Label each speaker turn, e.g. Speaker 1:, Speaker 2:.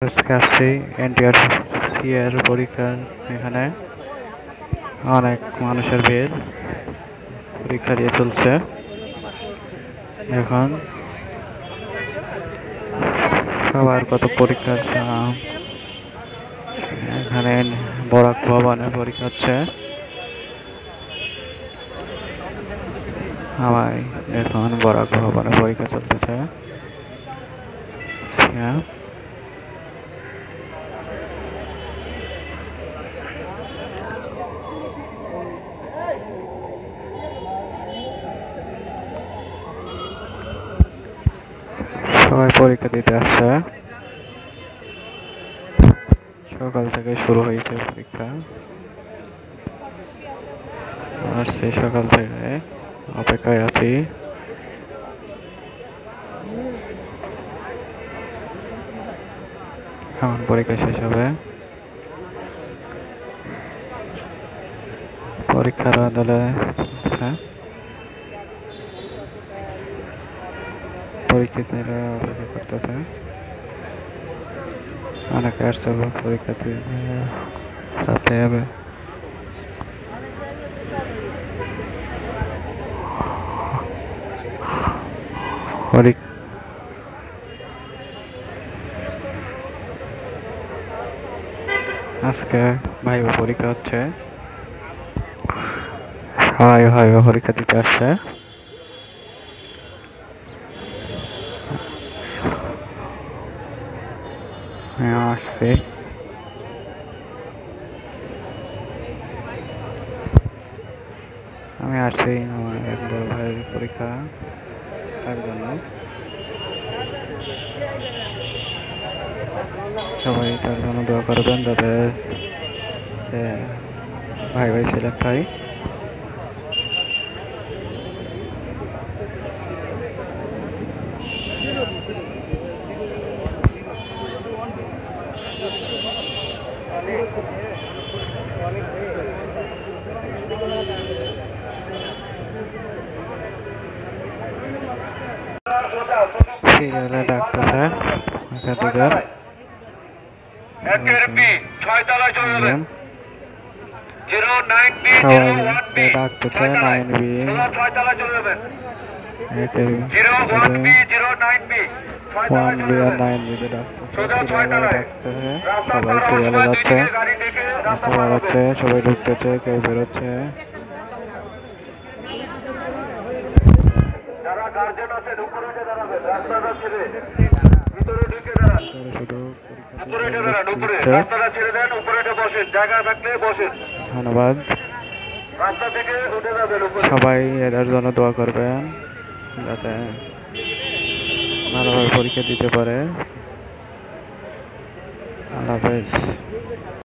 Speaker 1: আজকে আসছি এনটিআরসি এর পরীক্ষার এখানে অনেক মানুষের ভিড় পরীক্ষা দিয়ে চলছে এখন সবার কত পরীক্ষার এখানে বরাক ভবনে পরীক্ষা হচ্ছে আমার এখন বরাক ভবনে পরীক্ষা চলতেছে সবাই পরীক্ষা দিতে আসছে সকাল থেকে শুরু হয়েছে পরীক্ষা আসছি সকাল থেকে অপেক্ষায় আছি এখন পরীক্ষা শেষ হবে পরীক্ষার আদলে পরীক্ষার্থীরা অপেক্ষা করতেছে অনেকে আসছে পরীক্ষার্থী সাথে হবে আজকে ভাইবা পরীক্ষা হচ্ছে সবাই ভাইবা পরীক্ষা দিতে আসছে আসছি আমি আসছি আমার এক বড় ভাইয়ের পরীক্ষা তার জন্য সবাই তার জন্য দোয়া করবেন যাতে ভাই ভাই সিলেক্ট হয় সিরিয়ালে ডাকতেছে একাধিকার সবাইকে ডাকতেছে 9B 1B আর 9B ডাকতেছে সিরিয়ালে ডাকছে সবাই সিরিয়ালে যাচ্ছে সবাই ঢুকতেছে কেউ বেরোচ্ছে ধন্যবাদ সবাই এদের জন্য দোয়া করবেন যাতে ভালোভাবে পরীক্ষা দিতে পারে আল্লাহ হাফেজ।